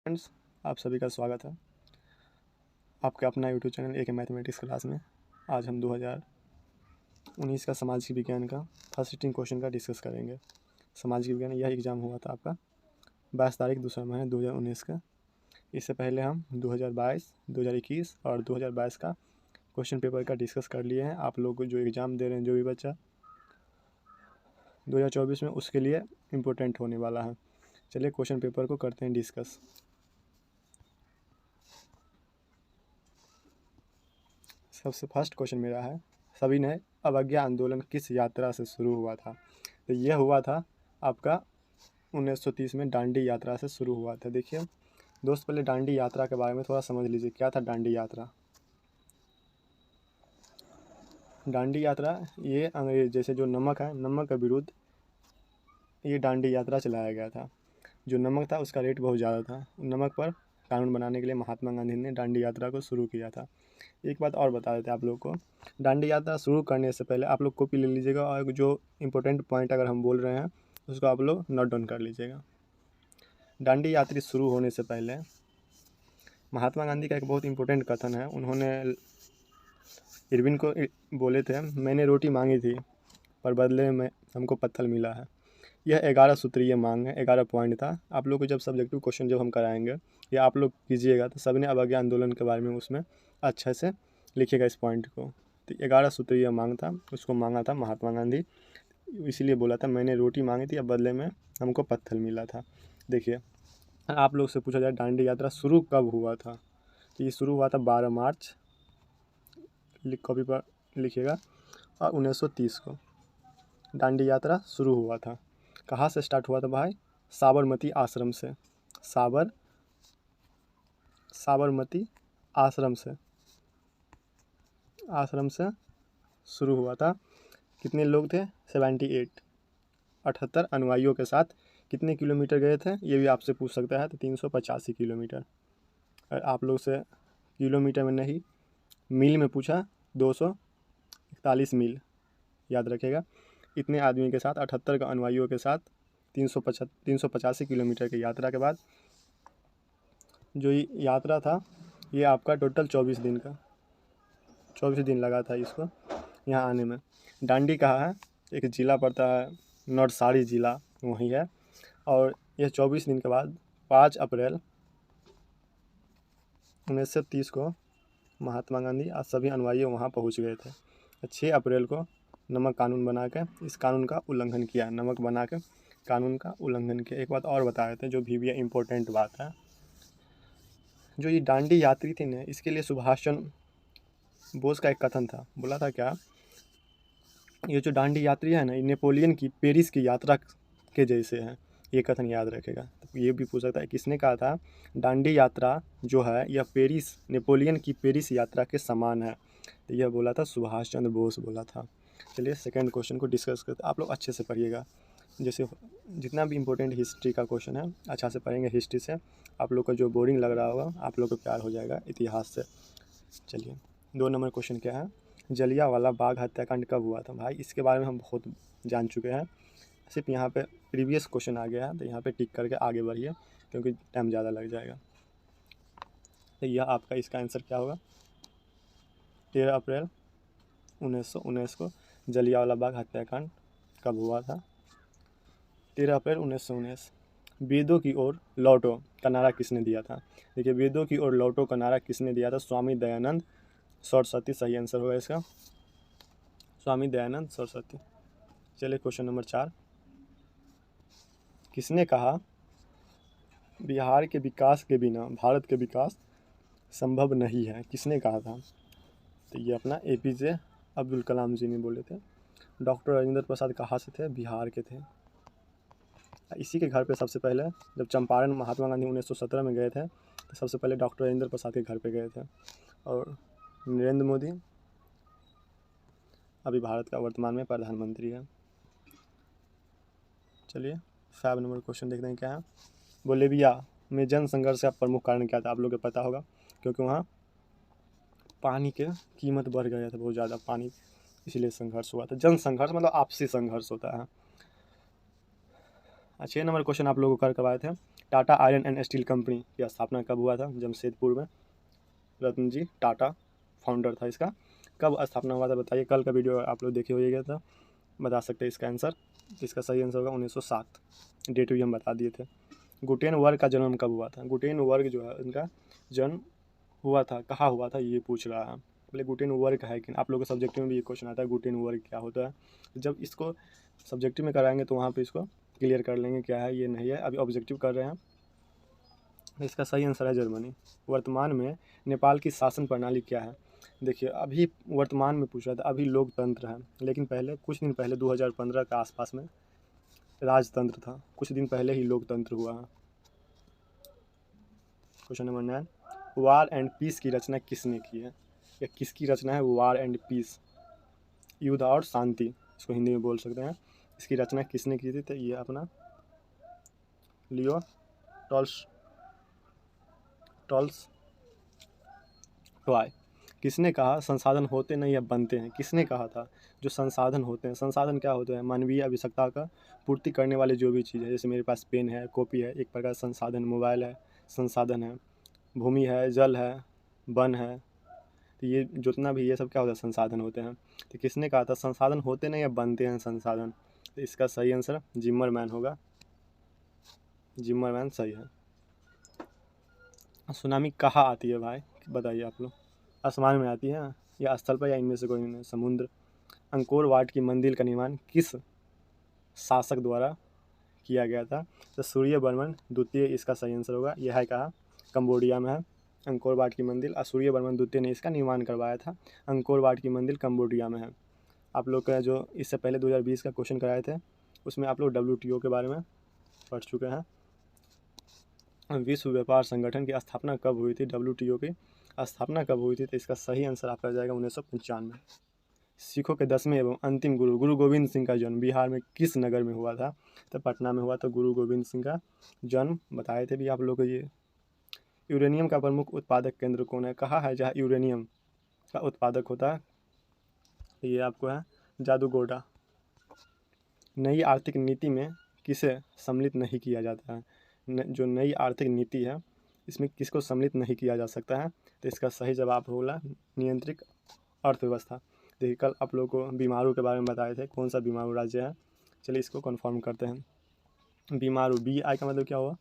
Friends, आप सभी का स्वागत है आपका अपना यूट्यूब चैनल एक मैथमेटिक्स क्लास में। आज हम 2019 का सामाजिक विज्ञान का फर्स्ट सिटिंग क्वेश्चन का डिस्कस करेंगे। सामाजिक विज्ञान यह एग्ज़ाम हुआ था आपका 22 तारीख दूसरा महीना 2019 का। इससे पहले हम 2022, 2021 और 2022 का क्वेश्चन पेपर का डिस्कस कर लिए हैं। आप लोग जो एग्ज़ाम दे रहे हैं, जो भी बच्चा 2024 में, उसके लिए इम्पोर्टेंट होने वाला है। चलिए क्वेश्चन पेपर को करते हैं डिस्कस। सबसे फर्स्ट क्वेश्चन मेरा है, सभी ने अवज्ञा आंदोलन किस यात्रा से शुरू हुआ था? तो यह हुआ था आपका 1930 में डांडी यात्रा से शुरू हुआ था। देखिए दोस्त, पहले डांडी यात्रा के बारे में थोड़ा समझ लीजिए, क्या था डांडी यात्रा। डांडी यात्रा ये अंग्रेज जैसे जो नमक है, नमक के विरुद्ध ये डांडी यात्रा चलाया गया था। जो नमक था उसका रेट बहुत ज़्यादा था, नमक पर कानून बनाने के लिए महात्मा गांधी ने डांडी यात्रा को शुरू किया था। एक बात और बता देते हैं आप लोग को, डांडी यात्रा शुरू करने से पहले आप लोग कॉपी ले लीजिएगा और जो इम्पोर्टेंट पॉइंट अगर हम बोल रहे हैं उसको आप लोग नोट डाउन कर लीजिएगा। डांडी यात्रा शुरू होने से पहले महात्मा गांधी का एक बहुत इंपॉर्टेंट कथन है। उन्होंने इरविन को बोले थे, मैंने रोटी मांगी थी पर बदले में हमको पत्थर मिला है। यह 11 सूत्रीय मांग है, 11 पॉइंट था। आप लोग को जब सब्जेक्टिव क्वेश्चन जब हम कराएंगे या आप लोग कीजिएगा तो सबने अवज्ञा आंदोलन के बारे में उसमें अच्छे से लिखिएगा इस पॉइंट को। तो 11 सूत्रीय मांग था, उसको मांगा था महात्मा गांधी, इसीलिए बोला था मैंने रोटी मांगी थी, अब बदले में हमको पत्थर मिला था। देखिए आप लोग से पूछा जाए डांडी यात्रा शुरू कब हुआ था, तो ये शुरू हुआ था 12 मार्च, कॉपी पर लिखिएगा, और 1930 को डांडी यात्रा शुरू हुआ था। कहाँ से स्टार्ट हुआ था भाई? साबरमती आश्रम से। साबरमती आश्रम से शुरू हुआ था। कितने लोग थे? 78, 78 अनुयायियों के साथ। कितने किलोमीटर गए थे ये भी आपसे पूछ सकता है, तो 385 किलोमीटर। और आप लोग से किलोमीटर में नहीं, मील में पूछा, 241 मील, याद रखिएगा। इतने आदमी के साथ, 78 का अनुयायियों के साथ 385 किलोमीटर की यात्रा के बाद जो ये यात्रा था, ये आपका टोटल 24 दिन का, 24 दिन लगा था इसको यहाँ आने में। डांडी कहाँ है? एक ज़िला पड़ता है, नौसारी ज़िला वहीं है। और यह 24 दिन के बाद 5 अप्रैल 1930 को महात्मा गांधी और सभी अनुयायी वहाँ पहुँच गए थे। 6 अप्रैल को नमक कानून बना के इस कानून का उल्लंघन किया, नमक बना के कानून का उल्लंघन किया। एक बात और बता देते हैं जो भी इम्पोर्टेंट बात है, जो ये डांडी यात्री थी ना, इसके लिए सुभाष चंद्र बोस का एक कथन था। बोला था क्या? ये जो डांडी यात्री है ना, ये नेपोलियन की पेरिस की यात्रा के जैसे हैं, ये कथन याद रखेगा। तो ये भी पूछ सकता है किसने कहा था डांडी यात्रा जो है यह पेरिस, नेपोलियन की पेरिस यात्रा के समान है? तो यह बोला था सुभाष चंद्र बोस बोला था। चलिए सेकंड क्वेश्चन को डिस्कस करते। आप लोग अच्छे से पढ़िएगा, जैसे जितना भी इम्पोर्टेंट हिस्ट्री का क्वेश्चन है अच्छा से पढ़ेंगे। हिस्ट्री से आप लोग को जो बोरिंग लग रहा होगा आप लोग को प्यार हो जाएगा इतिहास से। चलिए 2 नंबर क्वेश्चन क्या है? जलियांवाला बाग हत्याकांड कब हुआ था? भाई इसके बारे में हम बहुत जान चुके हैं, सिर्फ यहाँ पे प्रीवियस क्वेश्चन आ गया है, तो यहाँ पे टिक करके आगे बढ़िए क्योंकि टाइम ज़्यादा लग जाएगा। तो यह आपका इसका आंसर क्या होगा? 13 अप्रैल 1919 को जलियांवाला बाग हत्याकांड कब हुआ था? 13 अप्रैल 1919। वेदों की ओर लौटो का नारा किसने दिया था? देखिए वेदों की ओर लौटो का नारा किसने दिया था? स्वामी दयानंद सरस्वती सही आंसर होगा इसका, स्वामी दयानंद सरस्वती। चलिए क्वेश्चन नंबर 4, किसने कहा बिहार के विकास के बिना भारत के विकास संभव नहीं है? किसने कहा था? तो ये अपना APJ अब्दुल कलाम जी ने बोले थे। डॉक्टर राजेंद्र प्रसाद कहाँ से थे? बिहार के थे। इसी के घर पे सबसे पहले जब चंपारण महात्मा गांधी 1917 में गए थे तो सबसे पहले डॉक्टर राजेंद्र प्रसाद के घर पे गए थे। और नरेंद्र मोदी अभी भारत का वर्तमान में प्रधानमंत्री है। चलिए 5 नंबर क्वेश्चन देखते हैं क्या है। बोलेविया में जन संघर्ष का प्रमुख कारण क्या था? आप लोगों को पता होगा, क्योंकि वहाँ पानी के कीमत बढ़ गया था बहुत ज़्यादा, पानी, इसीलिए संघर्ष हुआ था। जन संघर्ष मतलब आपसी संघर्ष होता है। 6 नंबर क्वेश्चन आप लोगों को करवाए थे, Tata iron and steel company की स्थापना कब हुआ था? जमशेदपुर में। रतन जी टाटा फाउंडर था इसका। कब स्थापना हुआ था बताइए। कल का वीडियो आप लोग देखे होइएगा तो बता सकते हैं इसका आंसर। इसका सही आंसर होगा 1907। डेट भी हम बता दिए थे। गुटेनबर्ग का जन्म कब हुआ था? गुटेनबर्ग जो है उनका जन्म हुआ था, कहाँ हुआ था ये पूछ रहा है। बोले गुटेनबर्ग है कि आप लोगों के सब्जेक्टिव में भी ये क्वेश्चन आता है गुटेनबर्ग क्या होता है। जब इसको सब्जेक्टिव में कराएंगे तो वहाँ पे इसको क्लियर कर लेंगे क्या है ये नहीं है। अभी ऑब्जेक्टिव कर रहे हैं। इसका सही आंसर है जर्मनी। वर्तमान में नेपाल की शासन प्रणाली क्या है? देखिए अभी वर्तमान में पूछ रहा था, अभी लोकतंत्र है, लेकिन पहले कुछ दिन पहले 2015 के आसपास में राजतंत्र था। कुछ दिन पहले ही लोकतंत्र हुआ है। Question number 9, War and Peace की रचना किसने की है? या किसकी रचना है वार एंड पीस, युद्ध और शांति, इसको हिंदी में बोल सकते हैं। इसकी रचना किसने की थी? तो ये अपना लियो टॉल्स्टॉय। किसने कहा संसाधन होते नहीं या बनते हैं? किसने कहा था? जो संसाधन होते हैं, संसाधन क्या होते हैं? मानवीय आवश्यकता का पूर्ति करने वाले जो भी चीज़ है, जैसे मेरे पास पेन है, कॉपी है, एक प्रकार संसाधन, मोबाइल है संसाधन है, भूमि है, जल है, वन है, तो ये जितना भी ये सब क्या होता है संसाधन होते हैं। तो किसने कहा था संसाधन होते नहीं या बनते हैं संसाधन? तो इसका सही आंसर जिम्मरमैन होगा। जिम्मरमैन सही है। सुनामी कहाँ आती है भाई बताइए आप लोग। आसमान में आती है या स्थल पर या इनमें से कोई नहीं? समुद्र। अंकोर वाट की मंदिर का निर्माण किस शासक द्वारा किया गया था? तो सूर्यवर्मन द्वितीय इसका सही आंसर होगा। यह है कहाँ? कंबोडिया में है अंकोर वाट की मंदिर, और सूर्यवर्मन द्वितीय ने इसका निर्माण करवाया था। अंकोर वाट की मंदिर कंबोडिया में है। आप लोग का जो इससे पहले 2020 का क्वेश्चन कराए थे उसमें आप लोग WTO के बारे में पढ़ चुके हैं। विश्व व्यापार संगठन की स्थापना कब हुई थी? WTO की स्थापना कब हुई थी? तो इसका सही आंसर आपका जाएगा 1995। सिखों के 10वें एवं अंतिम गुरु गुरु गोविंद सिंह का जन्म बिहार में किस नगर में हुआ था? तो पटना में हुआ। तो गुरु गोविंद सिंह का जन्म बताए थे भी आप लोग को। ये यूरेनियम का प्रमुख उत्पादक केंद्र कौन है? कहाँ है जहाँ यूरेनियम का उत्पादक होता है? ये आपको है जादूगोड़ा। नई आर्थिक नीति में किसे सम्मिलित नहीं किया जाता है? जो नई आर्थिक नीति है इसमें किसको सम्मिलित नहीं किया जा सकता है? तो इसका सही जवाब होगा नियंत्रित अर्थव्यवस्था। देखिए कल आप लोगों को बीमारू के बारे में बताए थे, कौन सा बीमारू राज्य है। चलिए इसको कंफर्म करते हैं। बीमारू BI का मतलब क्या हुआ?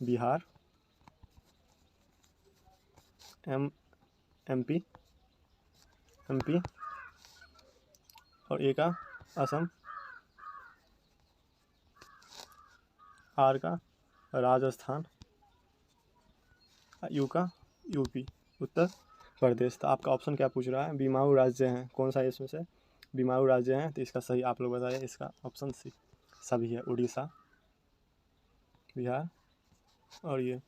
बिहार, MP और A का असम, R का राजस्थान, U का UP उत्तर प्रदेश। तो आपका ऑप्शन क्या पूछ रहा है? बीमारू राज्य हैं, कौन सा है इसमें से बीमारू राज्य हैं? तो इसका सही आप लोग बताइए। इसका ऑप्शन C सभी है, उड़ीसा, बिहार और ये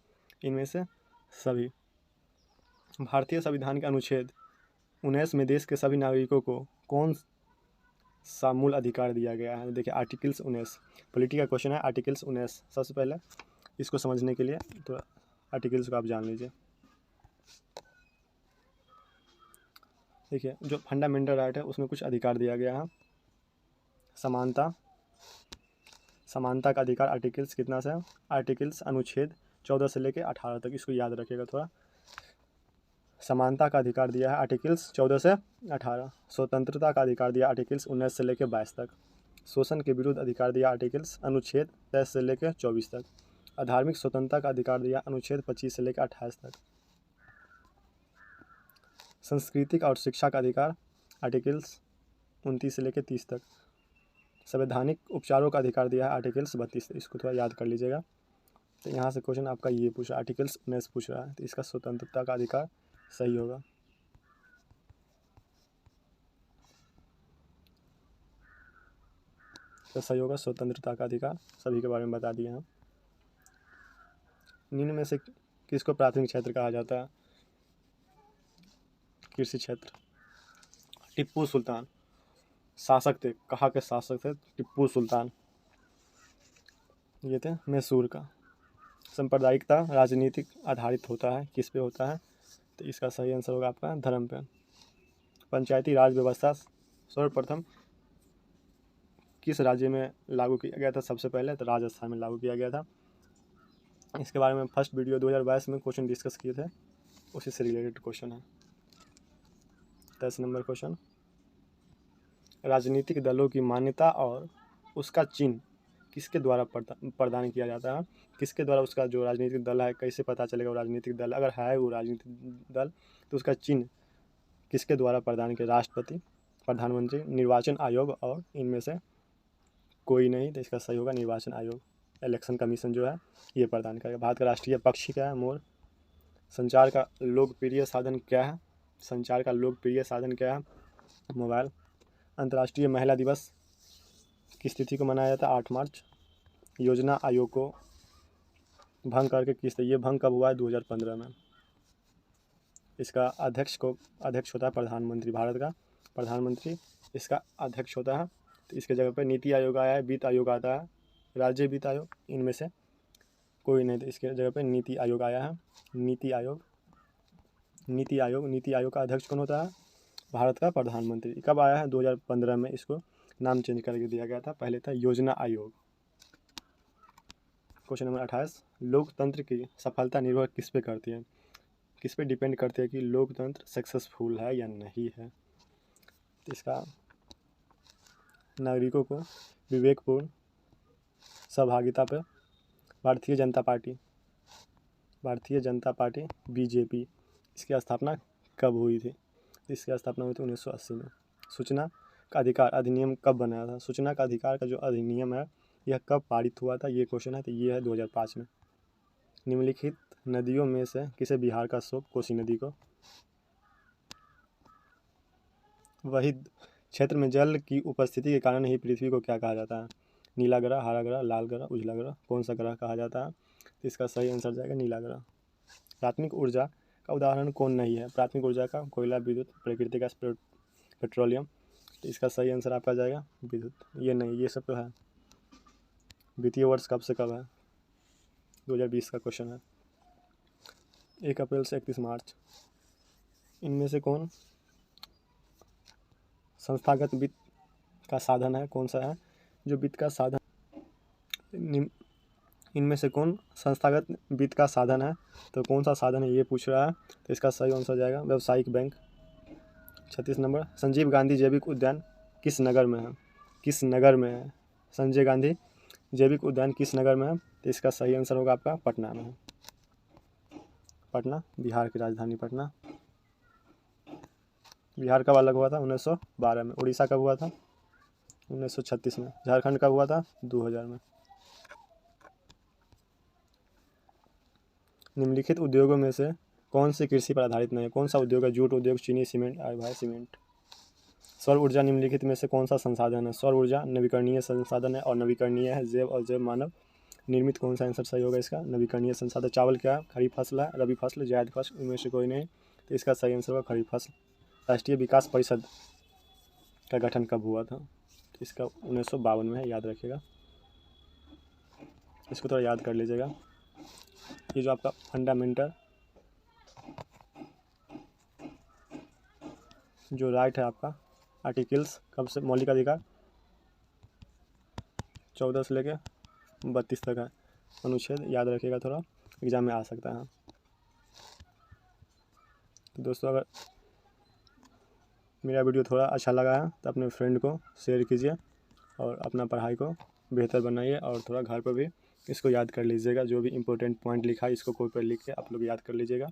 इनमें से सभी। भारतीय संविधान के अनुच्छेद 19 में देश के सभी नागरिकों को कौन सा मूल अधिकार दिया गया है? देखिए आर्टिकल्स 19 पॉलिटी का क्वेश्चन है। आर्टिकल्स 19 सबसे पहले इसको समझने के लिए तो आर्टिकल्स को आप जान लीजिए। देखिए जो फंडामेंटल राइट है उसमें कुछ अधिकार दिया गया है। समानता का अधिकार आर्टिकल्स कितना से? आर्टिकल्स अनुच्छेद 14 से लेकर 18 तक, इसको याद रखिएगा थोड़ा। समानता का अधिकार दिया है आर्टिकल्स 14 से 18। स्वतंत्रता का अधिकार दिया आर्टिकल्स 19 से लेकर 22 तक। शोषण के विरुद्ध अधिकार दिया आर्टिकल्स अनुच्छेद 23 से लेकर 24 तक। अधार्मिक स्वतंत्रता का अधिकार दिया अनुच्छेद 25 से लेकर 28 तक। सांस्कृतिक और शिक्षा का अधिकार आर्टिकल्स 29 से लेकर 30 तक। संवैधानिक उपचारों का अधिकार दिया है आर्टिकल्स 32। इसको थोड़ा याद कर लीजिएगा। तो यहाँ से क्वेश्चन आपका ये पूछ रहा है, आर्टिकल्स 19 पूछ रहा है, तो इसका स्वतंत्रता का अधिकार सही होगा। तो सही होगा स्वतंत्रता का अधिकार। सभी के बारे में बता दिए हैं। निम्न में से किसको प्राथमिक क्षेत्र कहा जाता है? कृषि क्षेत्र। टिप्पू सुल्तान शासक थे, कहाँ के शासक थे? टिप्पू सुल्तान ये थे मैसूर का। सांप्रदायिकता राजनीतिक आधारित होता है, किस पे होता है? तो इसका सही आंसर होगा आपका धर्म पे। पंचायती राज व्यवस्था सर्वप्रथम किस राज्य में लागू किया गया था सबसे पहले? तो राजस्थान में लागू किया गया था। इसके बारे में फर्स्ट वीडियो 2022 में क्वेश्चन डिस्कस किए थे, उसी से रिलेटेड क्वेश्चन है। 10 नंबर क्वेश्चन, राजनीतिक दलों की मान्यता और उसका चिन्ह किसके द्वारा प्रदान किया जाता है? किसके द्वारा उसका जो राजनीतिक दल है, कैसे पता चलेगा वो राजनीतिक दल अगर है वो राजनीतिक दल, तो उसका चिन्ह किसके द्वारा प्रदान किया? राष्ट्रपति, प्रधानमंत्री, निर्वाचन आयोग और इनमें से कोई नहीं। तो इसका सही होगा निर्वाचन आयोग, इलेक्शन कमीशन जो है ये प्रदान करेगा। भारत का राष्ट्रीय पक्षी क्या है? मोर। संचार का लोकप्रिय साधन क्या है? संचार का लोकप्रिय साधन क्या है? मोबाइल। अंतर्राष्ट्रीय महिला दिवस किस तिथि को मनाया जाता है? 8 मार्च। योजना आयोग को भंग करके ये भंग कब हुआ है? 2015 में। इसका अध्यक्ष होता है प्रधानमंत्री, भारत का प्रधानमंत्री इसका अध्यक्ष होता है। तो इसके जगह पे नीति आयोग आया है, वित्त आयोग आता है, राज्य वित्त आयोग, इनमें से कोई नहीं। तो इसके जगह पे नीति आयोग आया है। नीति आयोग का अध्यक्ष कौन होता है? भारत का प्रधानमंत्री। कब आया है? 2015 में इसको नाम चेंज करके दिया गया था, पहले था योजना आयोग। क्वेश्चन नंबर 28, लोकतंत्र की सफलता निर्भर किस पे करती है? किस पे डिपेंड करती है कि लोकतंत्र सक्सेसफुल है या नहीं है? इसका नागरिकों को विवेकपूर्ण सहभागिता पे भारतीय जनता पार्टी बीजेपी, इसकी स्थापना कब हुई थी? इसकी स्थापना हुई थी 1980 में। सूचना का अधिकार अधिनियम कब बनाया था? सूचना का अधिकार का जो अधिनियम है यह कब पारित हुआ था? ये क्वेश्चन है, तो ये है 2005 में। निम्नलिखित नदियों में से किसे बिहार का शोक? कोसी नदी को। वही क्षेत्र में जल की उपस्थिति के कारण ही पृथ्वी को क्या कहा जाता है? नीला ग्रह, हरा ग्रह, लाल ग्रह, उजला ग्रह, कौन सा ग्रह कहा जाता है? तो इसका सही आंसर जाएगा नीला ग्रह। प्राथमिक ऊर्जा का उदाहरण कौन नहीं है? प्राथमिक ऊर्जा का कोयला, विद्युत, प्राकृतिक गैस, पेट्रोलियम। तो इसका सही आंसर आपका जाएगा विद्युत। ये नहीं, ये सब तो है। वित्तीय वर्ष कब से कब है? 2020 का क्वेश्चन है। 1 अप्रैल से 31 मार्च। इनमें से कौन संस्थागत वित्त का साधन है? कौन सा है जो वित्त का साधन? इनमें से कौन संस्थागत वित्त का साधन है? तो कौन सा साधन है ये पूछ रहा है। तो इसका सही आंसर जाएगा व्यावसायिक बैंक। 36 नंबर, संजीव गांधी जैविक उद्यान किस नगर में है? किस नगर में है संजय गांधी जैविक उद्यान किस नगर में है? तो इसका सही आंसर होगा आपका पटना में है। पटना, बिहार की राजधानी पटना। बिहार कब अलग हुआ था? 1912 में। उड़ीसा कब हुआ था? 1936 में। झारखंड कब हुआ था? 2000 में। निम्नलिखित उद्योगों में से कौन सी कृषि पर आधारित नहीं है? कौन सा उद्योग है? जूट उद्योग, चीनी, सीमेंट, भाई सीमेंट। सौर ऊर्जा निम्नलिखित में से कौन सा संसाधन है? सौर ऊर्जा नवीकरणीय संसाधन है और नवीकरणीय है। जैव और जैव मानव निर्मित, कौन सा आंसर सही होगा इसका? नवीकरणीय संसाधन। चावल क्या है? खरीफ फसल है, रबी फसल, जायद फसल, इनमें से कोई नहीं। तो इसका सही आंसर होगा खरीफ फसल। राष्ट्रीय विकास परिषद का गठन कब हुआ था? तो इसका 1952 में है, याद रखिएगा, इसको थोड़ा याद कर लीजिएगा। ये जो आपका फंडामेंटल जो राइट है आपका आर्टिकल्स कब से, मौलिक अधिकार 14 से लेके 32 तक है। अनुच्छेद याद रखिएगा, थोड़ा एग्जाम में आ सकता है। तो दोस्तों अगर मेरा वीडियो थोड़ा अच्छा लगा है तो अपने फ्रेंड को शेयर कीजिए और अपना पढ़ाई को बेहतर बनाइए और थोड़ा घर पर भी इसको याद कर लीजिएगा। जो भी इम्पोर्टेंट पॉइंट लिखा है इसको कोई पर लिख के आप लोग याद कर लीजिएगा।